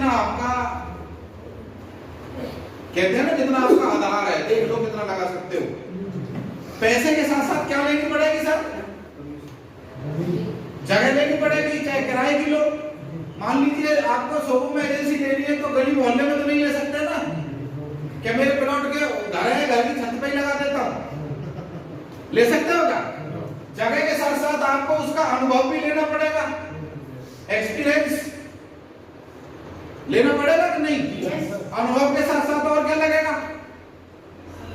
जितना आपका कहते हैं ना, जितना आपका आधार है, देख लो कितना लगा सकते हो। पैसे के साथ साथ क्या लेनी पड़ेगी सर? जगह लेनी पड़ेगी, चाहे किराए की लो। मान लीजिए आपको शोरूम में एजेंसी लेनी है तो गली मोहल्ले में तो नहीं ले सकते ना, क्या मेरे प्लॉट के घर है, घर की छत पे ही लगा देता हूं, ले सकते हो क्या? जगह के साथ साथ आपको उसका अनुभव भी लेना पड़ेगा, एक्सपीरियंस लेना पड़ेगा कि नहीं? अनुभव के साथ साथ और क्या लगेगा?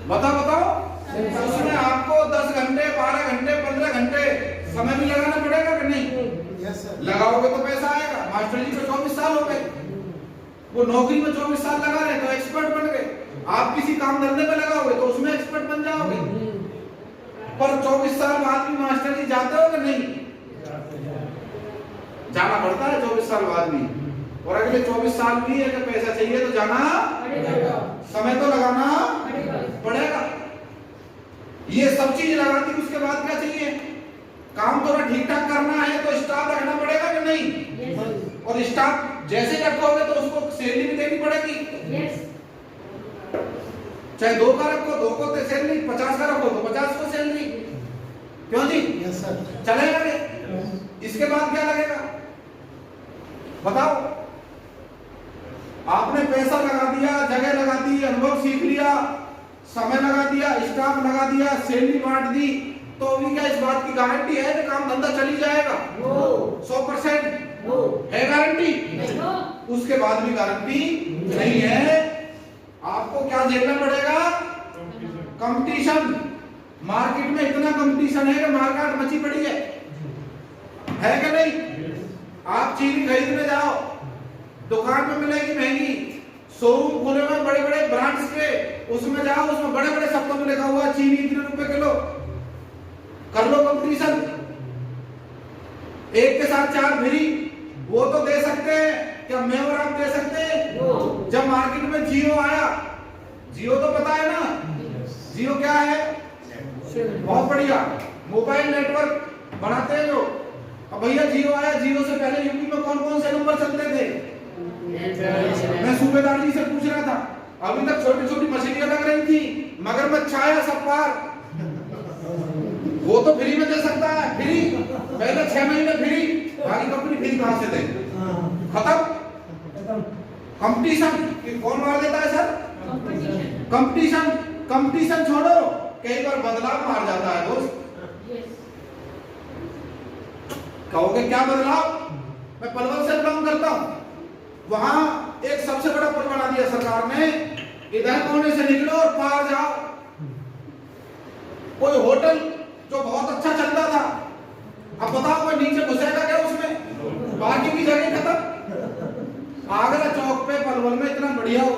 बताओ। उसमें आपको 10 घंटे, 12 घंटे, 15 घंटे समय भी लगाना पड़ेगा कि नहीं? लगाओगे तो पैसा आएगा। मास्टर जी को 24 साल हो गए, वो नौकरी में 24 साल लगा रहे तो एक्सपर्ट बन गए। आप किसी काम धंधे में लगाओगे तो उसमें एक्सपर्ट बन जाओगे। पर 24 साल बाद भी मास्टर जी जाते हो कि नहीं? जाना पड़ता है 24 साल बाद भी, और अगले 24 साल भी अगर पैसा चाहिए तो जाना पड़ेगा, समय तो लगाना पड़ेगा। ये सब चीज लगा दी, उसके बाद क्या चाहिए? काम तो ठीक ठाक करना है तो स्टाफ रखना पड़ेगा कि नहीं? और स्टाफ जैसे रखोगे तो उसको सैलरी भी देनी पड़ेगी। चाहे 2 का रखो, 2 को तो सैलरी, 50 का रखो तो 50 को सैलरी। क्यों जी? चलेगा ये? इसके बाद क्या लगेगा बताओ? आपने पैसा लगा दिया, जगह लगा दी, अनुभव सीख लिया, समय लगा दिया, स्टाफ लगा दिया, सैलरी बांट दी, तो अभी क्या इस बात की गारंटी है कि काम धंधा चली जाएगा? 100% है गारंटी? उसके बाद भी गारंटी नहीं है। आपको क्या झेलना पड़ेगा? कंपटीशन। मार्केट में इतना कंपटीशन है कि मार्केट मची पड़ी है कि नहीं? आप चीनी खरीदने जाओ, दुकान में मिलेगी महंगी, शोरूम खुले में बड़े बड़े ब्रांड्स के, उसमें जाओ, उसमें बड़े बड़े शब्दों में लिखा हुआ चीनी इतने रुपए किलो। कर लो कंपटीशन, एक के साथ 4 फ्री। वो तो दे सकते हैं, क्या मैं और आप दे सकते हैं? जब मार्केट में जियो आया, जियो तो पता है ना, जियो क्या है? बहुत बढ़िया मोबाइल नेटवर्क बनाते हैं जो। अब भैया जियो आया, जियो से पहले यूपी में कौन कौन से नंबर चलते थे? मैं सूबेदार जी से पूछ रहा था, अभी तक छोटी छोटी मछलियां लग रही थी, मगरमच्छ आया सब पार। वो तो फ्री में दे सकता है, फ्री पहले 6 महीने फ्री, बाकी कंपनी फ्री कहां से दे? खत्म। कंपटीशन कौन मार देता है सर? कंपटीशन छोड़ो, कई बार बदलाव मार जाता है दोस्त। कहोगे क्या बदलाव? मैं पलवल से बिलोंग करता हूं, वहां एक सबसे बड़ा पुल बना दिया सरकार ने, इधर कोने से निकलो और पार जाओ। कोई होटल जो बहुत अच्छा चल रहा था, अब बताओ कोई नीचे घुसेगा क्या उसमें? बाकी की जगह खत्म। आगरा चौक पे पलवल में इतना बढ़िया वो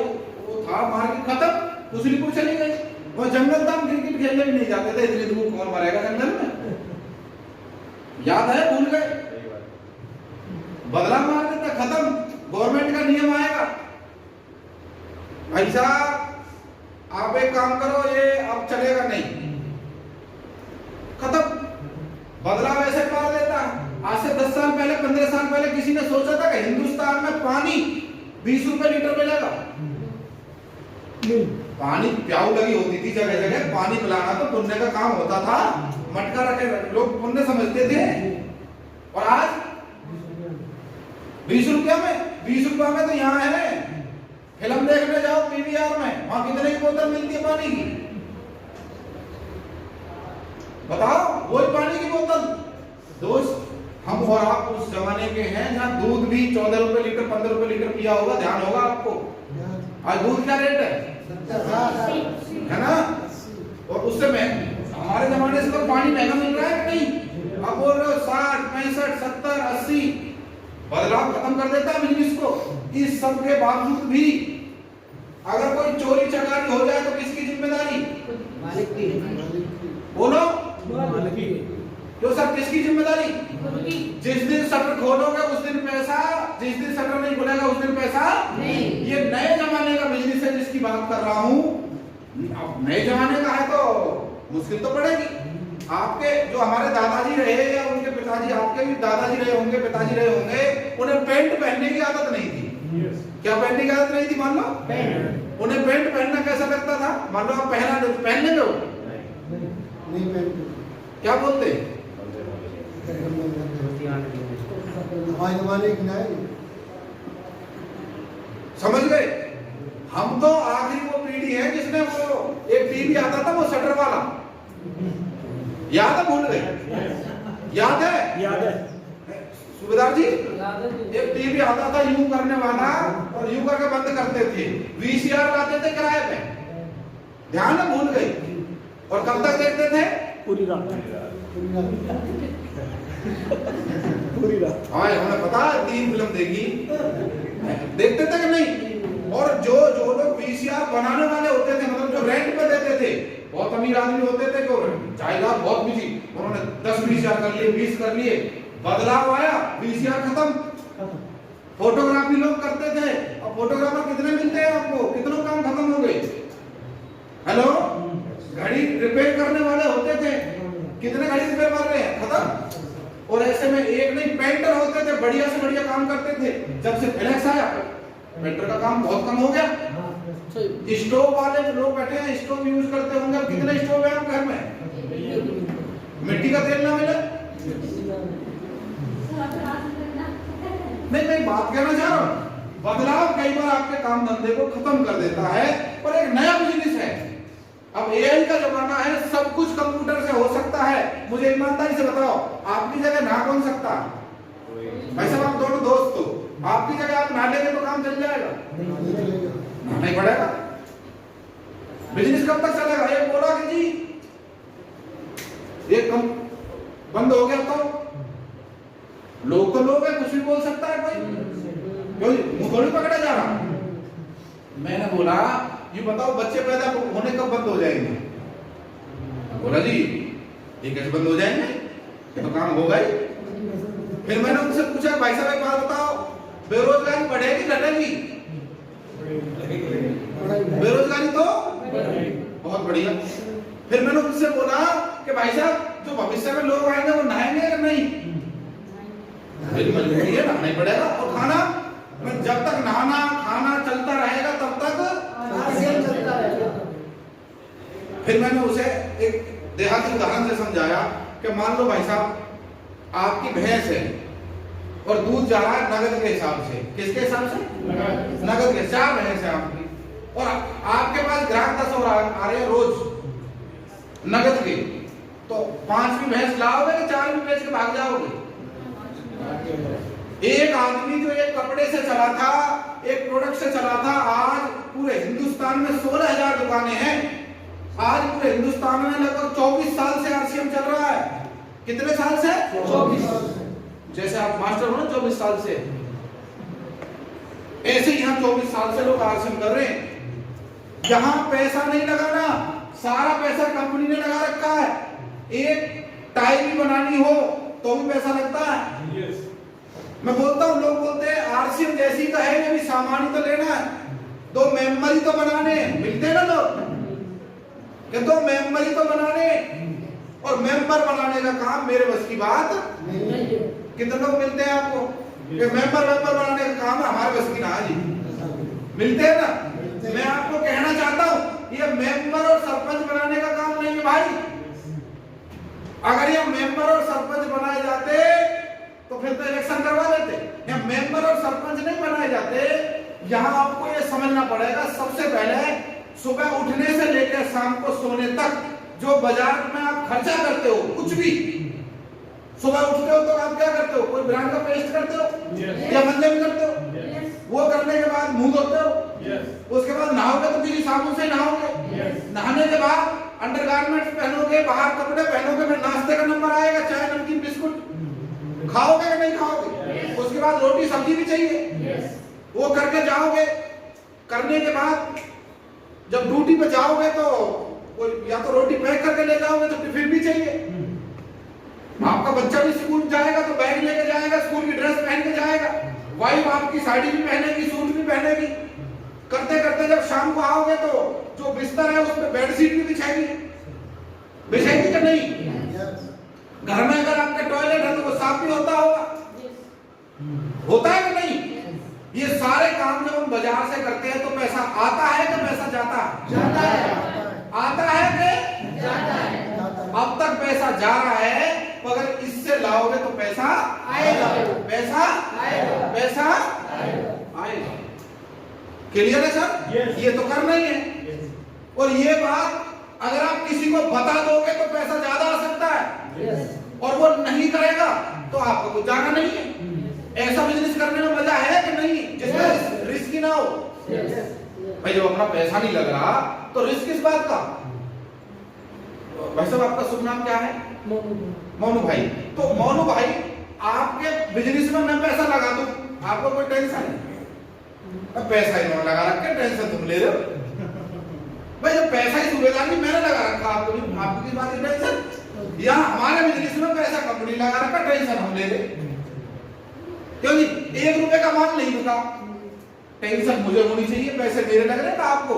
था, मार्केट खत्म, दूसरी पुल चली गई। और जंगल था, क्रिकेट खेलने भी नहीं जाते थे, इतनी दूर कौन मरेगा जंगल में? याद है? भूल गए? बदलाव मार देता, खत्म। गवर्नमेंट का नियम आएगा, भाई साहब आप एक काम करो, ये अब चलेगा नहीं, खत्म। बदलाव ऐसे मार देता। आज से 10 साल पहले, 15 साल पहले किसी ने सोचा था कि हिंदुस्तान में पानी 20 रुपए लीटर मिलेगा? पानी प्याऊ लगी होती थी जगह जगह, पानी पिलाना तो पुण्य का काम होता था, मटका रखे लोग पुण्य समझते थे। और आज 20 रुपया में, 20 रुपया में तो यहाँ है, फिल्म देखने जाओ पीवीआर में, वहां कितने की बोतल मिलती है पानी की? बताओ, वही पानी की बोतल। दोस्त हम और आप उस जमाने के हैं जहाँ दूध भी 14 रुपए लीटर, 15 रुपए लीटर पिया होगा, ध्यान होगा आपको। आज दूध क्या रेट है ना? और उस समय हमारे जमाने से तो पानी महंगा मिल रहा है कि नहीं? अब बोल रहे हो 60, 65, 70, 80। बदलाव खत्म कर देता है बिजनेस को। इस सब के बावजूद भी अगर कोई चोरी चकारी हो जाए तो किसकी जिम्मेदारी? मालिक की। बोलो मालिक की। क्यों सर, किसकी जिम्मेदारी? जिस दिन शटर खोलोगे उस दिन पैसा, जिस दिन शटर नहीं खुलेगा उस दिन पैसा नहीं। ये नए जमाने का बिजनेस है जिसकी बात कर रहा हूँ। अब नए जमाने का है तो मुश्किल तो पड़ेगी। आपके जो हमारे दादाजी रहे या उनके पिताजी, आपके भी दादाजी रहे होंगे, पिताजी रहे होंगे, उन्हें पैंट पहनने की आदत नहीं थी। क्या पहनने की आदत नहीं थी? मान लो उन्हें पैंट पहनना कैसा लगता था? मान लो आप पहन लेंगे हो, नहीं पहनते। क्या बोलते? हमारे जमाने की नहीं। समझ गए? हम तो आखिरी वो पीढ़ी है जिसने वो एक टीवी आता था वो शटर वाला, याद है? भूल गए? याद है? सूबेदार जी, एक टीवी आता था यूं करने वाला और यूं करके बंद करते थे, वीसीआर लाते थे किराए पे, ध्यान है? भूल गए? और कब तक देखते थे? पूरी रात। हाँ, हमें पता है 3 फिल्म देखी, देखते थे कि नहीं? और जो लोग वीसीआर बनाने वाले होते थे, मतलब जो रेंट पे देते थे, बहुत अमीर आदमी होते थे, जो जायदाद बहुत बिजी, उन्होंने 10 वीसीआर कर लिए, 20 कर लिए, बदलाव आया, वीसीआर खत्म। फोटोग्राफी लोग करते थे, अब फोटोग्राफर कितने मिलते हैं आपको? कितनों काम खत्म हो गए। हेलो, घड़ी रिपेयर करने वाले होते थे, कितने घड़ी रिपेयर कर रहे हैं? खत्म। और ऐसे में एक नहीं, पेंटर होते थे, बढ़िया से बढ़िया काम करते थे। जब से फ्लेक्स आया, पेंटर का काम बहुत कम हो गया। स्टोव वाले जो लोग बैठे हैं, स्टोव यूज करते होंगे, कितने स्टोव है आप घर में? मिट्टी का तेल ना मिले? नहीं, मैं बात कहना चाह रहा हूँ, बदलाव कई बार आपके काम धंधे को खत्म कर देता है, पर एक नया बिजनेस है। अब एआई का जमाना है, सब कुछ कंप्यूटर से हो सकता है। मुझे ईमानदारी से बताओ, आपकी जगह ना कौन सकता? भाई साहब, आप दोनों दोस्त हो, आपकी जगह आप ना लेंगे तो काम चल जाएगा? नहीं पड़ेगा। बिजनेस कब तक चलेगा? ये बोला कि जी ये कम बंद हो गया तो लोग तो लोग है, कुछ भी बोल सकता है कोई, मुंह थोड़ी पकड़ा जा रहा। मैंने बोला ये बताओ, बच्चे पैदा होने कब बंद हो जाएंगे? बोला जी ये कैसे बंद हो जाएंगे, ये तो काम होगा ही। फिर मैंने उनसे पूछा, भाई साहब एक बात बताओ, बेरोजगारी बढ़ेगी घटेगी? बेरोजगारी तो बहुत बढ़िया। फिर मैंने उनसे बोला कि भाई साहब जो भविष्य में लोग आएंगे वो नहाएंगे या नहीं? मजबूरी है, नहाना ही पड़ेगा। और खाना, जब तक नहाना खाना चलता रहेगा तब तक चलता रहेगा। फिर मैंने उसे एक देहाती उदाहरण से समझाया कि मान लो भाई साहब आपकी भैंस है और दूध जा रहा है नगद के हिसाब से। किसके हिसाब से? नगद के। 4 भैंस है आपकी और आपके पास ग्राहक 10 और आ रहे हैं रोज नगद के, तो 5वीं भैंस लाओगे कि 4वीं बेच के भाग जाओगे? एक आदमी जो एक कपड़े से चला था, एक प्रोडक्ट से चला था, आज पूरे हिंदुस्तान में 16,000 दुकानें हैं। आज पूरे हिंदुस्तान में लगभग 24 साल से आरसीएम चल रहा है। कितने साल से? 24। जैसे आप मास्टर हो ना 24 साल से, ऐसे यहाँ 24 साल से लोग आरसीएम कर रहे हैं। यहाँ पैसा नहीं लगाना, सारा पैसा कंपनी ने लगा रखा है। एक टाई भी बनानी हो तो भी पैसा लगता है। मैं बोलता हूँ, लोग बोलते हैं आरसीएम जैसी तो है, ये भी सामान ही तो लेना है, 2 मेंबर ही तो बनाने, मिलते हैं ना लोग कि 2 मेंबर ही तो बनाने, और मेंबर बनाने का काम मेरे बस की बात नहीं है। कितने लोग मिलते हैं आपको कि मेंबर बनाने का काम हमारे बस की ना जी, मिलते हैं ना? मैं आपको कहना चाहता हूँ, ये मेंबर और सरपंच बनाने का काम नहीं है भाई। अगर ये मेंबर और सरपंच बनाए जाते तो फिर तो इलेक्शन करवा देते। या मेंबर और सरपंच नहीं बनाए जाते। यहाँ आपको ये समझना पड़ेगा, सबसे पहले सुबह उठने से लेकर शाम को सोने तक जो बाजार में आप खर्चा करते हो, कुछ भी, सुबह उठते हो तो आप क्या करते हो? कोई ब्रांड का पेस्ट करते हो या मंजन करते हो? वो करने के बाद मुंह धोते हो, उसके बाद नहाओगे तो किसी साबुन से नहाओगे, नहाने के बाद अंडरगारमेंट्स पहनोगे, बाहर कपड़े पहनोगे, फिर नाश्ते का नंबर आएगा, चाय नमकीन बिस्कुट खाओगे या नहीं खाओगे? उसके बाद रोटी सब्जी भी चाहिए, वो करके जाओगे। करने के बाद जब ड्यूटी पे जाओगे तो या तो रोटी पैक करके ले जाओगे तो टिफिन भी चाहिए। आपका बच्चा भी स्कूल जाएगा तो बैग लेके जाएगा, स्कूल की ड्रेस पहन के जाएगा, वाइफ आपकी साड़ी भी पहनेगी, सूट भी पहनेगी। करते करते जब शाम को आओगे तो जो बिस्तर है उस पर बेडशीट भी बिछाएगी कि नहीं? घर में अगर आपका टॉयलेट है तो वो साफ भी होता होगा, होता है कि नहीं? ये सारे काम जब हम बाजार से करते हैं तो पैसा आता है कि पैसा जाता है? जाता है। आता है कि जाता है। अब तक पैसा जा रहा है, मगर इससे लाओगे तो पैसा आएगा। पैसा आएगा। पैसा आएगा। आएगा। क्लियर है सर? Yes. ये तो करना ही है। और ये बात अगर आप किसी को बता दोगे तो पैसा ज्यादा आ सकता है, और वो नहीं करेगा तो आपको कुछ जाना नहीं है। ऐसा बिजनेस करने में मजा है कि नहीं, जिसमें रिस्क ही ना हो? भाई जब अपना पैसा नहीं लग रहा तो रिस्क किस बात का? भाई साहब आपका शुभ नाम क्या है? मोनू भाई। तो मोनू भाई, आपके बिजनेस में मैं पैसा लगा दूं, आपको कोई टेंशन नहीं? अब पैसा ही लगा रखे, टेंशन तुम ले रहे हो। भाई जब पैसा ही सुबेदार नहीं मैंने लगा रखा, आपको किस बात की टेंशन? यहाँ हमारे बिजनेस में पैसा कंपनी लगा रखा, टेंशन हम ले रहे। क्यों जी? 1 रुपए का माल नहीं बिका, टेंशन मुझे होनी चाहिए, पैसे मेरे लग रहे ना आपको।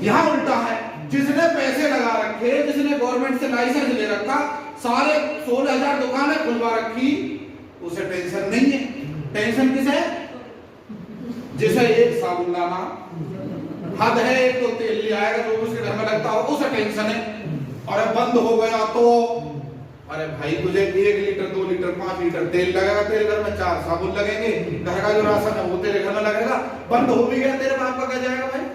यहाँ उल्टा है, जिसने पैसे लगा रखे, जिसने गवर्नमेंट से लाइसेंस ले रखा, सारे 16,000 दुकानें खुलवा रखी, उसे टेंशन नहीं है। टेंशन किसे है? जिसे एक साबुन लाना हद है, एक तो तेल ले आएगा जो उसके घर में लगता हो, उसे टेंशन है। अरे बंद हो गया तो, अरे भाई तुझे 1 लीटर 2 लीटर 5 लीटर तेल लगेगा, तेरे घर में 4 साबुन लगेंगे, घर का जो राशन है वो तेरे घर में लगेगा। बंद हो भी गया, तेरे बाप का क्या जाएगा भाई?